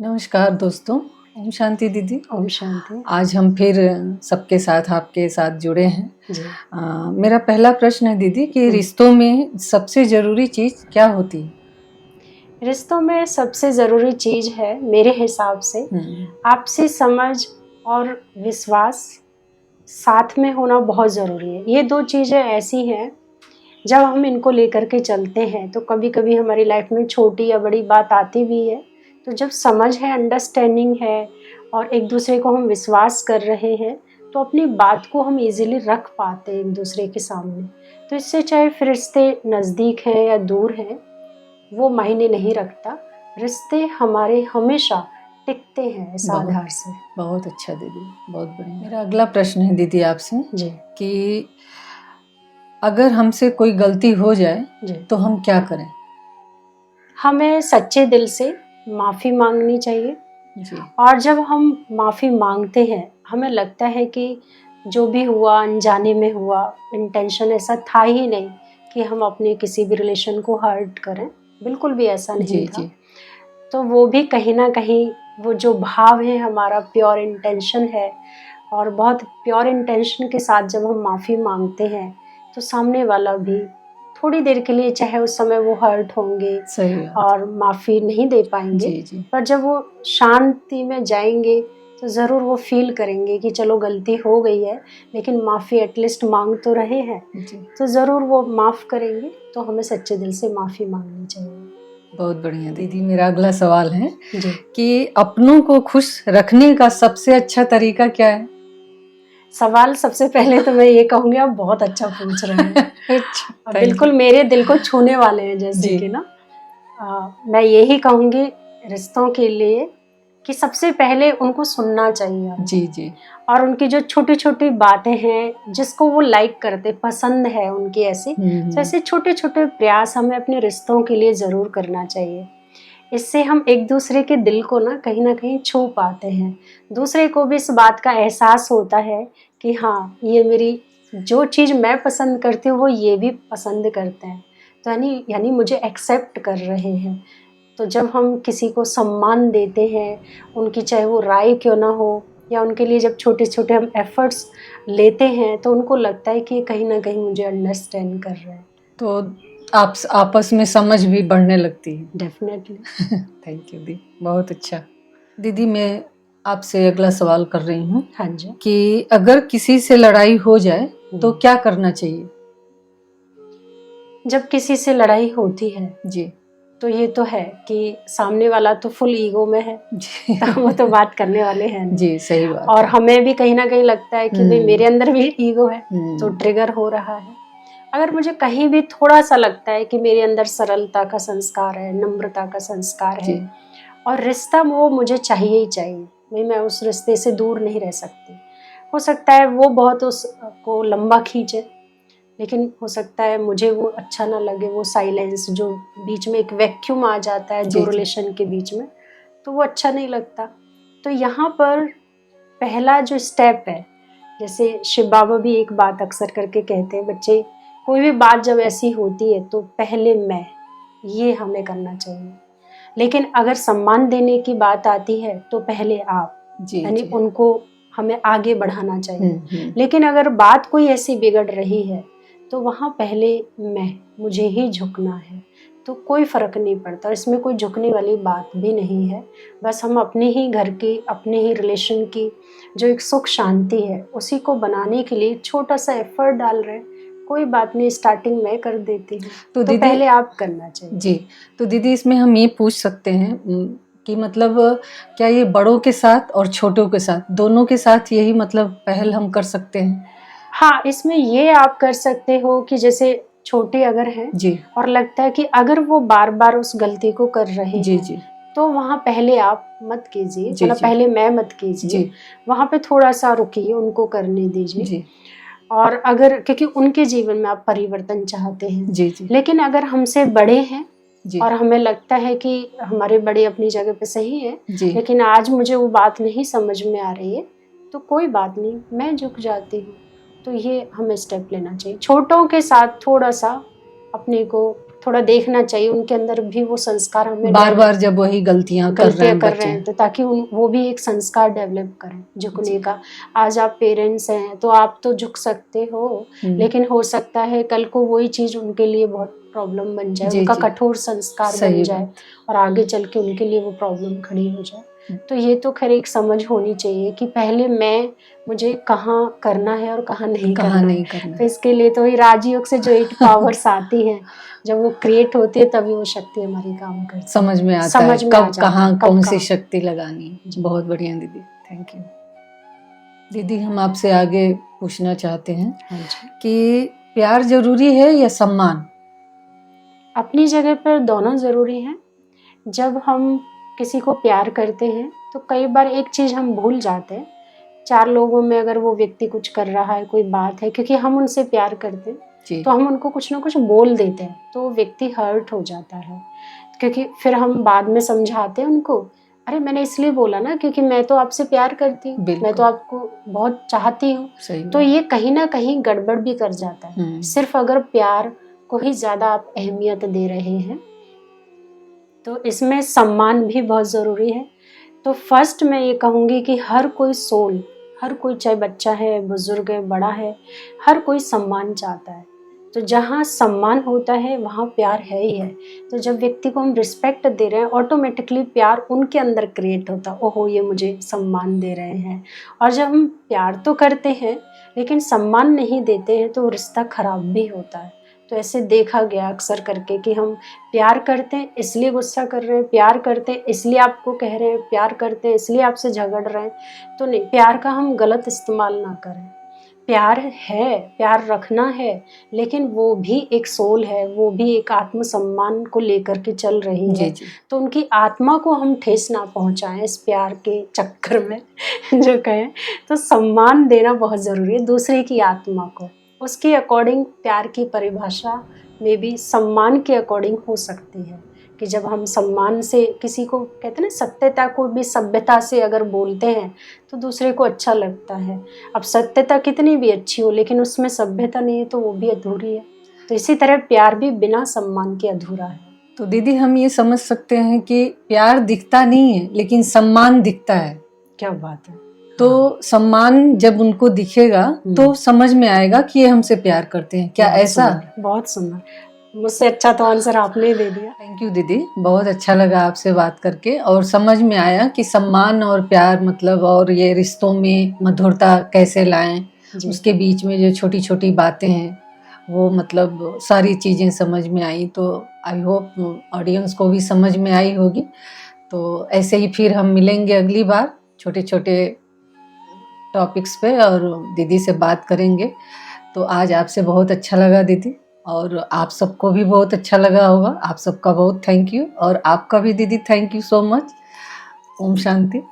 नमस्कार दोस्तों। ओम शांति दीदी। ओम शांति। आज हम फिर सबके साथ आपके साथ जुड़े हैं। जी। मेरा पहला प्रश्न है दीदी कि रिश्तों में सबसे ज़रूरी चीज़ क्या होती है? रिश्तों में सबसे ज़रूरी चीज़ है मेरे हिसाब से आपसी समझ और विश्वास साथ में होना बहुत ज़रूरी है। ये दो चीज़ें ऐसी हैं जब हम इनको लेकर के चलते हैं तो कभी कभी हमारी लाइफ में छोटी या बड़ी बात आती भी है, तो जब समझ है, अंडरस्टैंडिंग है और एक दूसरे को हम विश्वास कर रहे हैं तो अपनी बात को हम इजीली रख पाते हैं एक दूसरे के सामने। तो इससे चाहे फिर रिश्ते नज़दीक हैं या दूर हैं वो मायने नहीं रखता, रिश्ते हमारे हमेशा टिकते हैं इस आधार से। बहुत अच्छा दीदी, बहुत बढ़िया। मेरा अगला प्रश्न है दीदी आपसे जी कि अगर हमसे कोई गलती हो जाए जी तो हम क्या करें? हमें सच्चे दिल से माफ़ी मांगनी चाहिए जी। और जब हम माफ़ी मांगते हैं हमें लगता है कि जो भी हुआ अनजाने में हुआ, इंटेंशन ऐसा था ही नहीं कि हम अपने किसी भी रिलेशन को हर्ट करें, बिल्कुल भी ऐसा नहीं था। तो वो भी कहीं ना कहीं वो जो भाव है हमारा प्योर इंटेंशन है और बहुत प्योर इंटेंशन के साथ जब हम माफ़ी मांगते हैं तो सामने वाला भी थोड़ी देर के लिए, चाहे उस समय वो हर्ट होंगे और माफ़ी नहीं दे पाएंगे, पर जब वो शांति में जाएंगे तो ज़रूर वो फील करेंगे कि चलो गलती हो गई है लेकिन माफ़ी एटलीस्ट मांग तो रहे हैं, तो ज़रूर वो माफ़ करेंगे। तो हमें सच्चे दिल से माफ़ी मांगनी चाहिए। बहुत बढ़िया दीदी। मेरा अगला सवाल है कि अपनों को खुश रखने का सबसे अच्छा तरीका क्या है? सवाल सबसे पहले तो मैं ये कहूँगी आप बहुत अच्छा पूछ रहे हैं। बिल्कुल मेरे दिल को छूने वाले हैं। जैसे कि ना मैं यही कहूँगी रिश्तों के लिए कि सबसे पहले उनको सुनना चाहिए जी जी। और उनकी जो छोटी छोटी बातें हैं जिसको वो लाइक करते, पसंद है उनकी ऐसी, तो ऐसे छोटे छोटे प्रयास हमें अपने रिश्तों के लिए ज़रूर करना चाहिए। इससे हम एक दूसरे के दिल को ना कहीं छू पाते हैं, दूसरे को भी इस बात का एहसास होता है कि हाँ ये मेरी जो चीज़ मैं पसंद करती हूँ वो ये भी पसंद करते हैं, तो यानी मुझे एक्सेप्ट कर रहे हैं। तो जब हम किसी को सम्मान देते हैं, उनकी चाहे वो राय क्यों ना हो या उनके लिए जब छोटे छोटे हम एफर्ट्स लेते हैं तो उनको लगता है कि कहीं ना कहीं मुझे अंडरस्टैंड कर रहे हैं, तो आप आपस में समझ भी बढ़ने लगती है। डेफिनेटली। थैंक यू दी, बहुत अच्छा। दीदी मैं आपसे अगला सवाल कर रही हूँ। हाँ जी। कि अगर किसी से लड़ाई हो जाए तो क्या करना चाहिए? जब किसी से लड़ाई होती है जी तो ये तो है कि सामने वाला तो फुल ईगो में है जी। तो वो तो बात करने वाले हैं नहीं। जी सही बात। और हमें भी कहीं ना कहीं लगता है कि भाई मेरे अंदर भी ईगो है तो ट्रिगर हो रहा है। अगर मुझे कहीं भी थोड़ा सा लगता है कि मेरे अंदर सरलता का संस्कार है, नम्रता का संस्कार है और रिश्ता वो मुझे चाहिए ही चाहिए, भाई मैं उस रिश्ते से दूर नहीं रह सकती। हो सकता है वो बहुत उसको लंबा खींचे, लेकिन हो सकता है मुझे वो अच्छा ना लगे, वो साइलेंस जो बीच में एक वैक्यूम आ जाता है दो रिलेशन के बीच में, तो वो अच्छा नहीं लगता। तो यहाँ पर पहला जो स्टेप है, जैसे शिव बाबा भी एक बात अक्सर करके कहते हैं, बच्चे कोई भी बात जब ऐसी होती है तो पहले मैं, ये हमें करना चाहिए। लेकिन अगर सम्मान देने की बात आती है तो पहले आप, यानी उनको हमें आगे बढ़ाना चाहिए। लेकिन अगर बात कोई ऐसी बिगड़ रही है तो वहाँ पहले मुझे ही झुकना है, तो कोई फ़र्क नहीं पड़ता। इसमें कोई झुकने वाली बात भी नहीं है, बस हम अपने ही घर की, अपने ही रिलेशन की जो एक सुख शांति है उसी को बनाने के लिए छोटा सा एफर्ट डाल रहे हैं। कोई बात नहीं, स्टार्टिंग मैं कर देती हूँ, तो पहले आप करना चाहिए। जी। तो दीदी इसमें हम ये पूछ सकते हैं कि मतलब क्या ये बड़ों के साथ और छोटों के साथ, दोनों के साथ यही मतलब पहल हम कर सकते हैं? हाँ, इसमें ये आप कर सकते हो कि जैसे छोटे अगर हैं जी, और लगता है कि अगर वो बार बार उस गलती को कर रहे जी हैं जी, तो वहाँ पहले आप मत कीजिए, मतलब पहले मैं मत कीजिए, वहाँ पे थोड़ा सा रुकिए, उनको करने दीजिए। और अगर क्योंकि उनके जीवन में आप परिवर्तन चाहते हैं जी, लेकिन अगर हमसे बड़े हैं और हमें लगता है कि हमारे बड़े अपनी जगह पे सही है लेकिन आज मुझे वो बात नहीं समझ में आ रही है, तो कोई बात नहीं, मैं झुक जाती हूँ। तो ये हमें स्टेप लेना चाहिए। छोटों के साथ थोड़ा सा अपने को थोड़ा देखना चाहिए उनके अंदर भी वो संस्कार हमें बार बार जब वही गलतियां कर रहे हैं बच्चे, तो ताकि वो भी एक संस्कार डेवलप करें झुकने का। आज आप पेरेंट्स हैं तो आप तो झुक सकते हो, लेकिन हो सकता है कल को वही चीज उनके लिए बहुत प्रॉब्लम बन जाए, उनका कठोर संस्कार बन जाए और आगे चल के उनके लिए वो प्रॉब्लम खड़ी हो जाए। तो ये तो खैर एक समझ होनी चाहिए कि पहले मुझे कहाँ करना है और कहाँ नहीं करना। तो इसके लिए तो ये राजयोग से जो 8 पावर्स आती हैं, जब वो क्रिएट होती है तभी वो शक्ति हमारी काम करती है, समझ में आता है कब कहाँ कौन सी शक्ति लगानी है। बहुत बढ़िया दीदी, थैंक यू। दीदी हम आपसे आगे पूछना चाहते हैं कि प्यार जरूरी है या सम्मान? अपनी जगह पर दोनों जरूरी हैं। जब हम किसी को प्यार करते हैं तो कई बार एक चीज हम भूल जाते हैं, 4 लोगों में अगर वो व्यक्ति कुछ कर रहा है, कोई बात है, क्योंकि हम उनसे प्यार करते हैं तो हम उनको कुछ ना कुछ बोल देते हैं, तो व्यक्ति हर्ट हो जाता है, क्योंकि फिर हम बाद में समझाते हैं उनको, अरे मैंने इसलिए बोला ना क्योंकि मैं तो आपसे प्यार करती हूँ, मैं तो आपको बहुत चाहती हूँ। तो ये कहीं ना कहीं गड़बड़ भी कर जाता है। सिर्फ अगर प्यार को ही ज्यादा आप अहमियत दे रहे हैं तो इसमें सम्मान भी बहुत ज़रूरी है। तो फर्स्ट मैं ये कहूँगी कि हर कोई सोल, हर कोई चाहे बच्चा है, बुजुर्ग है, बड़ा है, हर कोई सम्मान चाहता है। तो जहाँ सम्मान होता है वहाँ प्यार है ही है। तो जब व्यक्ति को हम रिस्पेक्ट दे रहे हैं, ऑटोमेटिकली प्यार उनके अंदर क्रिएट होता है, ओहो ये मुझे सम्मान दे रहे हैं। और जब हम प्यार तो करते हैं लेकिन सम्मान नहीं देते हैं तो रिश्ता खराब भी होता है। तो ऐसे देखा गया अक्सर करके कि हम प्यार करते हैं इसलिए गुस्सा कर रहे हैं, प्यार करते हैं इसलिए आपको कह रहे हैं, प्यार करते हैं इसलिए आपसे झगड़ रहे हैं। तो नहीं, प्यार का हम गलत इस्तेमाल ना करें। प्यार है, प्यार रखना है, लेकिन वो भी एक सोल है, वो भी एक आत्मसम्मान को लेकर के चल रही है। तो उनकी आत्मा को हम ठेस ना पहुंचाएं इस प्यार के चक्कर में जो कहें। तो सम्मान देना बहुत ज़रूरी है दूसरे की आत्मा को। उसके अकॉर्डिंग प्यार की परिभाषा में भी सम्मान के अकॉर्डिंग हो सकती है कि जब हम सम्मान से किसी को कहते हैं ना, सत्यता को भी सभ्यता से अगर बोलते हैं तो दूसरे को अच्छा लगता है। अब सत्यता कितनी भी अच्छी हो लेकिन उसमें सभ्यता नहीं है तो वो भी अधूरी है। तो इसी तरह प्यार भी बिना सम्मान के अधूरा है। तो दीदी हम ये समझ सकते हैं कि प्यार दिखता नहीं है लेकिन सम्मान दिखता है। क्या बात है। तो सम्मान जब उनको दिखेगा तो समझ में आएगा कि ये हमसे प्यार करते हैं। क्या ऐसा? बहुत सुंदर, मुझसे अच्छा तो आंसर आपने दे दिया। थैंक यू दीदी, बहुत अच्छा लगा आपसे बात करके और समझ में आया कि सम्मान और प्यार मतलब और ये रिश्तों में मधुरता कैसे लाएं, उसके बीच में जो छोटी छोटी बातें हैं वो मतलब सारी चीज़ें समझ में आई। तो आई होप ऑडियंस को भी समझ में आई होगी। तो ऐसे ही फिर हम मिलेंगे अगली बार छोटे छोटे टॉपिक्स पे और दीदी से बात करेंगे। तो आज आपसे बहुत अच्छा लगा दीदी और आप सबको भी बहुत अच्छा लगा होगा। आप सबका बहुत थैंक यू और आपका भी दीदी थैंक यू सो मच। ओम शांति।